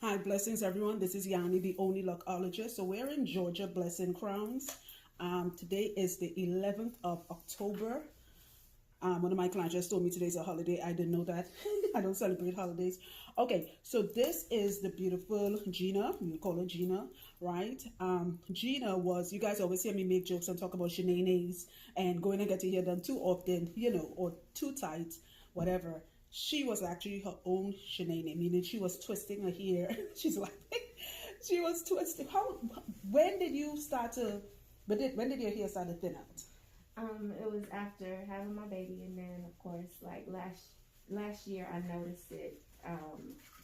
Hi, blessings everyone. This is Yanni, the only lockologist. So we're in Georgia, blessing crowns. Today is the 11th of October. One of my clients just told me today's a holiday. I didn't know that. I don't celebrate holidays. Okay, so this is the beautiful Gina. We call her Gina, right? Gina was, you guys always hear me make jokes and talk about shenanes and going and get your hair done too often, or too tight, whatever. She was actually her own shenane, meaning she was twisting her hair. She's like, she was twisting. When did you start to, when did your hair start to thin out? It was after having my baby, and then of course, like last year, I noticed it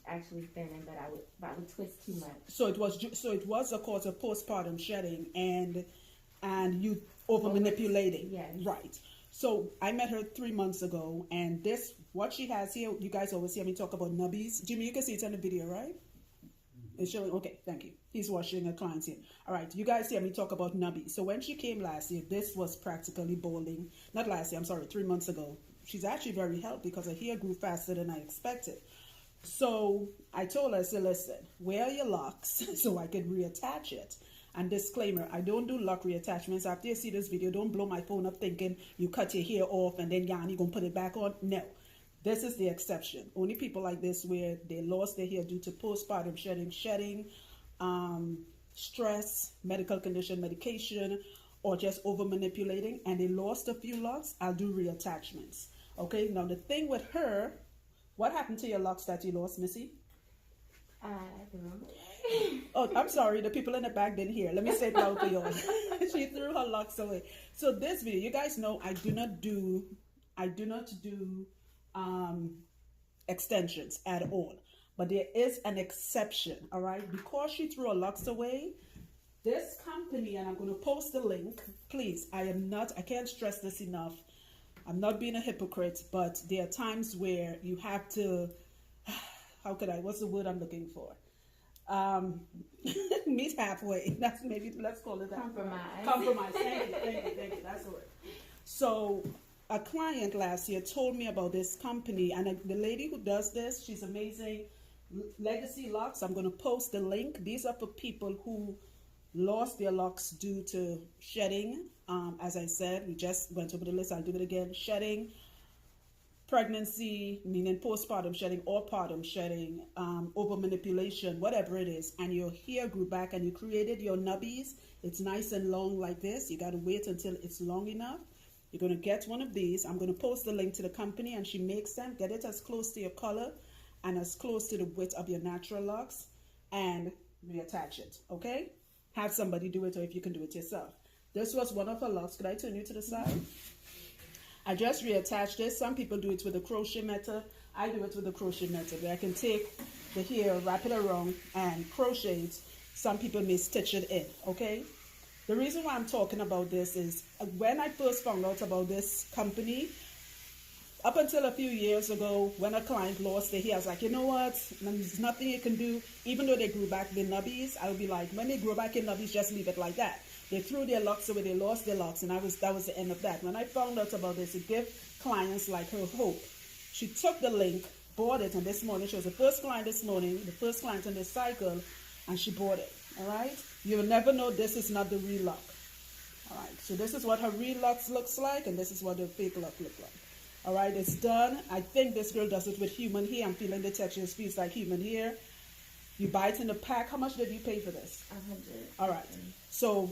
actually thinning, but I would twist too much. So it was a cause of postpartum shedding and you over manipulating. Yes. Right. So I met her 3 months ago, and what she has here, you guys always hear me talk about nubbies. Jimmy, you can see it's on the video, right? It's showing. Okay, thank you. He's washing a client's here. All right, you guys hear me talk about nubbies. So when she came last year, this was practically balding. Not last year, I'm sorry, 3 months ago. She's actually very healthy because her hair grew faster than I expected. So I told her, I said, listen, where are your locks so I can reattach it? And disclaimer, I don't do lock reattachments. After you see this video, don't blow my phone up thinking you cut your hair off and then Yanni gonna put it back on. No, this is the exception. Only people like this where they lost their hair due to postpartum shedding, stress, medical condition, medication, or just over manipulating, and they lost a few locks, I'll do reattachments. Okay, now the thing with her, what happened to your locks that you lost, Missy? I remember. Oh, I'm sorry. The people in the back didn't hear. Let me say it loud for you. She threw her locks away. So this video, you guys know I do not do extensions at all. But there is an exception, all right? Because she threw her locks away, this company, and I'm going to post the link. Please, I can't stress this enough. I'm not being a hypocrite, but there are times where you have to, what's the word I'm looking for? Meet halfway. Let's call it that. Compromise. Thank you. That's the word. So a client last year told me about this company, and the lady who does this, she's amazing. Legacy Locks. I'm going to post the link. These are for people who lost their locks due to shedding. As I said, we just went over the list. I'll do it again. Shedding, pregnancy, meaning postpartum shedding or partum shedding, over manipulation, whatever it is, and your hair grew back and you created your nubbies. It's nice and long like this. You got to wait until it's long enough. You're going to get one of these. I'm going to post the link to the company, and she makes them. Get it as close to your color and as close to the width of your natural locks, and reattach it, okay? Have somebody do it, or if you can do it yourself. This was one of her locks. Could I turn you to the side? I just reattached this. Some people do it with a crochet method. I do it with a crochet method where I can take the hair, wrap it around, and crochet it. Some people may stitch it in, okay? The reason why I'm talking about this is when I first found out about this company, up until a few years ago, when a client lost their hair, I was like, you know what? There's nothing you can do. Even though they grew back their nubbies, I would be like, when they grow back in nubbies, just leave it like that. They threw their locks away, they lost their locks, and that was the end of that. When I found out about this, it gave clients like her hope. She took the link, bought it, and this morning, she was the first client this morning, the first client in this cycle, and she bought it, all right? You'll never know this is not the real lock. All right, so this is what her real locks looks like, and this is what the fake lock look like. All right, it's done. I think this girl does it with human hair. I'm feeling the texture. It feels like human hair. You buy it in a pack. How much did you pay for this? $100. All right. So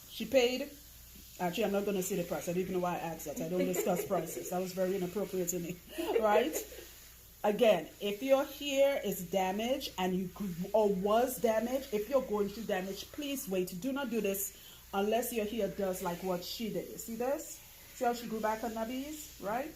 she paid. Actually, I'm not going to say the price. I don't even know why I asked that. I don't discuss prices. That was very inappropriate to me. Right? Again, if your hair is damaged or was damaged, if you're going through damage, please wait. Do not do this unless your hair does like what she did. You see this? See how she grew back her nubbies, right?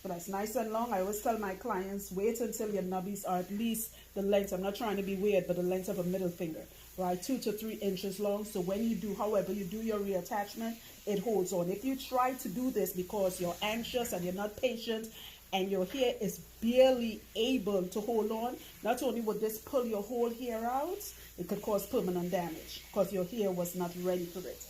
But that's nice and long. I always tell my clients, wait until your nubbies are at least the length. I'm not trying to be weird, but the length of a middle finger, right? 2 to 3 inches long. So when you do, however you do your reattachment, it holds on. If you try to do this because you're anxious and you're not patient and your hair is barely able to hold on, not only would this pull your whole hair out, it could cause permanent damage because your hair was not ready for it.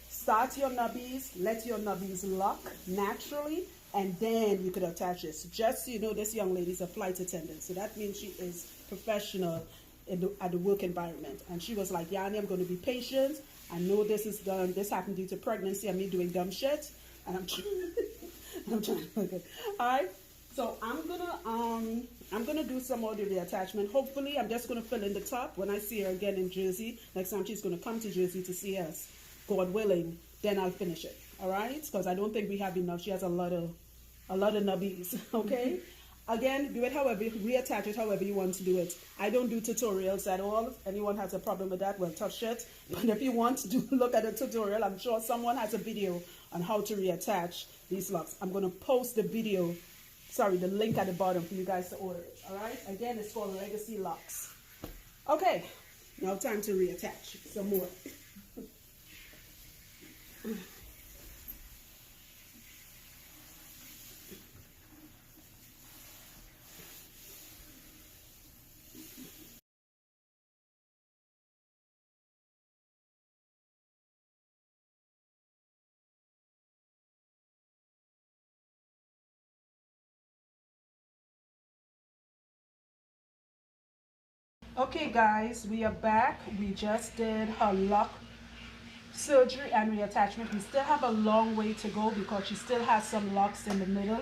Start your nubbies, let your nubbies lock naturally, and then you could attach this. Just so you know, this young lady is a flight attendant, so that means she is professional at the work environment. And she was like, Yanni, I'm going to be patient. I know this is done. This happened due to pregnancy and me doing dumb shit. And I'm trying. Okay. All right. So I'm gonna do some more of the reattachment. Hopefully, I'm just gonna fill in the top. When I see her again in Jersey, next time she's gonna come to Jersey to see us, God willing, then I'll finish it. All right? Because I don't think we have enough. She has a lot of nubbies. Okay. Again, do it however, reattach it however you want to do it. I don't do tutorials at all. If anyone has a problem with that, well, tough shit. But if you want to look at a tutorial, I'm sure someone has a video on how to reattach these locks. I'm going to post the video, the link at the bottom for you guys to order it. All right? Again, it's called Legacy Locks. Okay, now time to reattach some more. Okay guys, we are back. We just did her lock surgery and reattachment. We still have a long way to go because she still has some locks in the middle.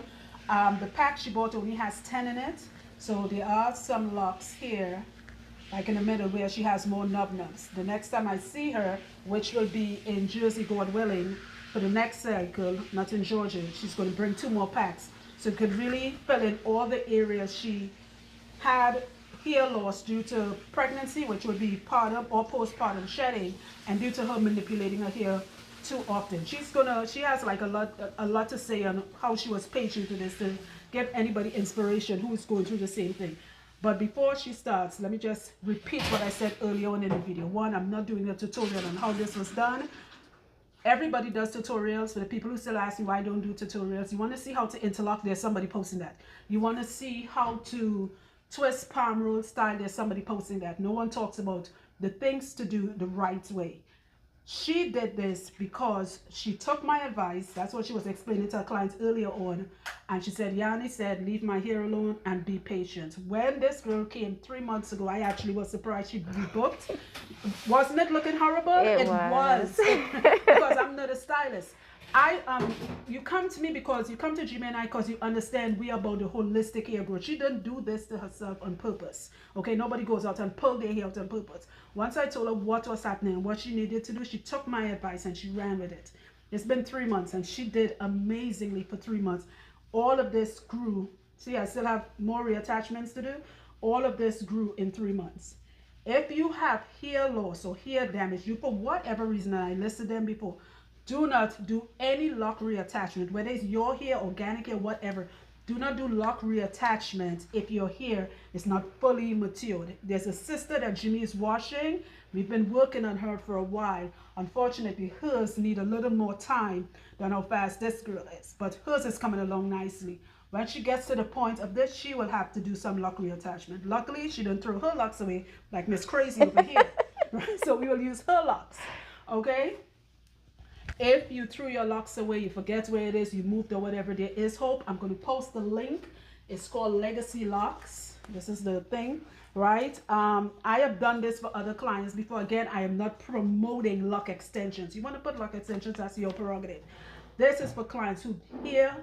The pack she bought only has 10 in it, so there are some locks here like in the middle where she has more nubs. The next time I see her, which will be in Jersey, God willing, for the next cycle, not in Georgia, she's going to bring 2 more packs, so it could really fill in all the areas she had hair loss due to pregnancy, which would be partum or postpartum shedding, and due to her manipulating her hair too often. She has like a lot to say on how she was patient to this, to give anybody inspiration who is going through the same thing. But before she starts, let me just repeat what I said earlier on in the video. One, I'm not doing a tutorial on how this was done. Everybody does tutorials. For the people who still ask me why I don't do tutorials, you want to see how to interlock, there's somebody posting that. You want to see how to twist palm roll style, there's somebody posting that. No one talks about the things to do the right way. She did this because she took my advice. That's what she was explaining to her clients earlier on. And she said, Yanni said, leave my hair alone and be patient. When this girl came 3 months ago, I actually was surprised she rebooked. Wasn't it looking horrible? It was. Because I'm not a stylist. You come to me because you come to Jimmy and I because you understand we are about the holistic hair growth. She didn't do this to herself on purpose. Okay, nobody goes out and pull their hair out on purpose. Once I told her what was happening, what she needed to do, she took my advice and she ran with it. It's been 3 months and she did amazingly for 3 months. All of this grew. See, I still have more reattachments to do. All of this grew in 3 months. If you have hair loss or hair damage, you for whatever reason, and I listed them before, do not do any lock reattachment, whether it's your hair, organic hair, whatever. Do not do lock reattachment if your hair is not fully matured. There's a sister that Jimmy is washing. We've been working on her for a while. Unfortunately, hers need a little more time than how fast this girl is. But hers is coming along nicely. When she gets to the point of this, she will have to do some lock reattachment. Luckily, she didn't throw her locks away like Miss Crazy over here. So we will use her locks. Okay? If you threw your locks away, you forget where it is, you moved or whatever, there is hope. I'm going to post the link. It's called Legacy Locks. This is the thing, right? I have done this for other clients before. Again, I am not promoting lock extensions. You want to put lock extensions, that's your prerogative. This is for clients who hear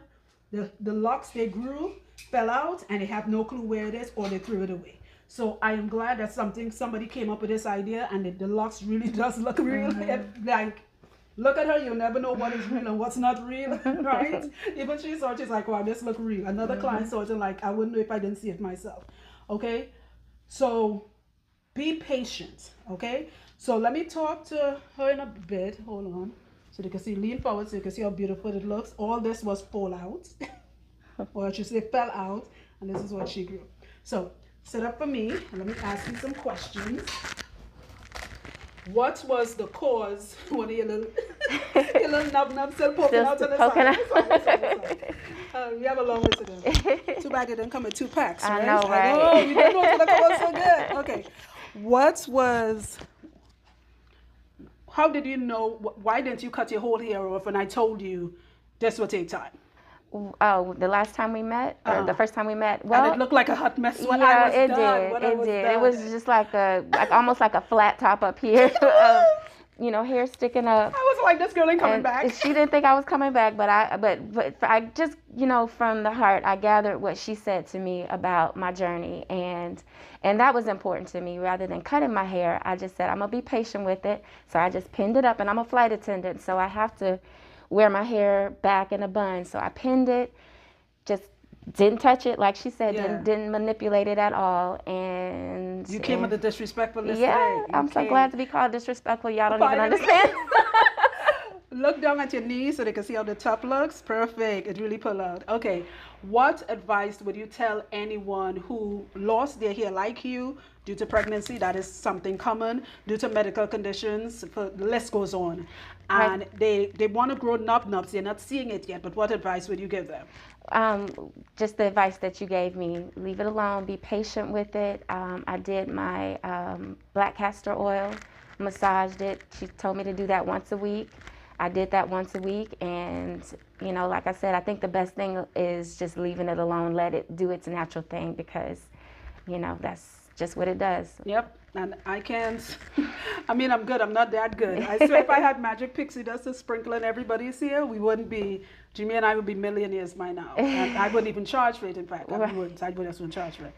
the locks they grew, fell out, and they have no clue where it is, or they threw it away. So I am glad that somebody came up with this idea, and the locks really does look real. Like, look at her, you'll never know what is real and what's not real, right? Even she saw it, she's like, wow, this look real. Another client saw it and like, I wouldn't know if I didn't see it myself, okay? So be patient, okay? So let me talk to her in a bit. Hold on. So you can see, lean forward so you can see how beautiful it looks. All this was fall out, or I should say fell out, and this is what she grew. So sit up for me, and let me ask you some questions. What was the cause? One of your little nub still poking out on the side. We have a long way to go. Too bad it didn't come in 2 packs, right? I know, right? Oh, you didn't know the color was so good. Okay. How did you know? Why didn't you cut your whole hair off? And I told you this would take time. Oh, the last time we met, or the first time we met. Well, and it looked like a hot mess when yeah, I was it done. did. When I It was did. done. It was just like almost like a flat top up here of, hair sticking up. I was like, this girl ain't coming And back. she didn't think I was coming back, but I just, from the heart, I gathered what she said to me about my journey, and that was important to me. Rather than cutting my hair, I just said I'm gonna be patient with it. So I just pinned it up, and I'm a flight attendant, so I have to wear my hair back in a bun. So I pinned it, just didn't touch it, like she said, didn't manipulate it at all. And you came with the disrespectfulness yeah, today. I'm so glad to be called disrespectful. Y'all don't even understand. Look down at your knees so they can see how the top looks. Perfect. It really pull out. Okay. What advice would you tell anyone who lost their hair like you due to pregnancy? That is something common. Due to medical conditions, the list goes on. And they want to grow nubs. They're not seeing it yet. But what advice would you give them? Just the advice that you gave me. Leave it alone. Be patient with it. I did my black castor oil, massaged it. She told me to do that once a week. I did that once a week, and like I said, I think the best thing is just leaving it alone. Let it do its natural thing, because that's just what it does. Yep. And I can't, I'm good. I'm not that good. I swear if I had magic pixie dust to sprinkle in everybody's here, we wouldn't be, Jimmy and I would be millionaires by now. And I wouldn't even charge for it, in fact. I wouldn't charge for it.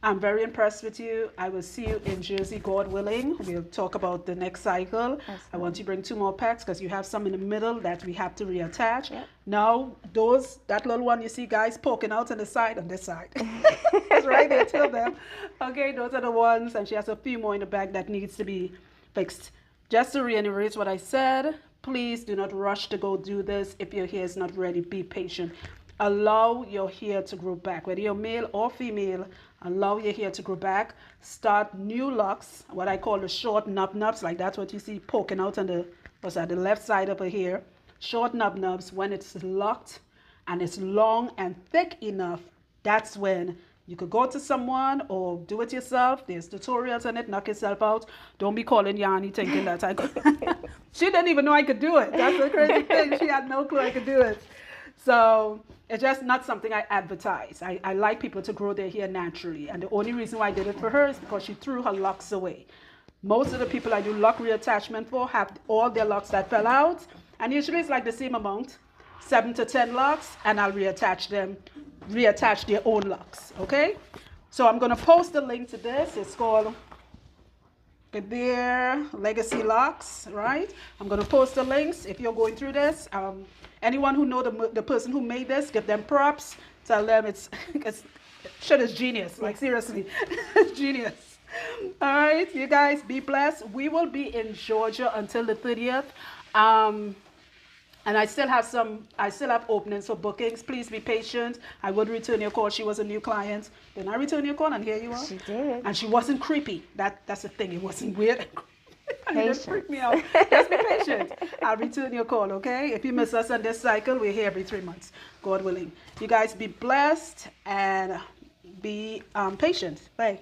I'm very impressed with you. I will see you in Jersey, God willing. We'll talk about the next cycle. I want you to bring 2 more packs because you have some in the middle that we have to reattach. Yep. Now, that little one you see, guys, poking out on the side, on this side. It's right there, 2 of them. Okay, those are the ones, and she has a few more in the back that needs to be fixed. Just to reiterate what I said, please do not rush to go do this. If your hair is not ready, be patient. Allow your hair to grow back, whether you're male or female. Allow your hair to grow back. Start new locks, what I call the short nubs, like that's what you see poking out on the left side of her hair. Short nubs, when it's locked and it's long and thick enough, that's when you could go to someone or do it yourself. There's tutorials on it. Knock yourself out. Don't be calling Yanni thinking that I could. She didn't even know I could do it. That's the crazy thing. She had no clue I could do it. So it's just not something I advertise. I like people to grow their hair naturally. And the only reason why I did it for her is because she threw her locks away. Most of the people I do lock reattachment for have all their locks that fell out. And usually it's like the same amount, 7 to 10 locks, and I'll reattach their own locks, okay? So I'm gonna post the link to this. It's called their Legacy Locks, right? I'm gonna post the links if you're going through this. Anyone who know the person who made this, give them props. Tell them it's genius. Like seriously, it's genius. All right, you guys be blessed. We will be in Georgia until the 30th. And I still have openings for bookings. Please be patient. I would return your call. She was a new client. Then I return your call, and here you are. She did. And she wasn't creepy. That's the thing. It wasn't weird. It didn't freak me out. Patience. Just be patient. I'll return your call, okay? If you miss us on this cycle, we're here every 3 months, God willing. You guys be blessed and be patient. Bye.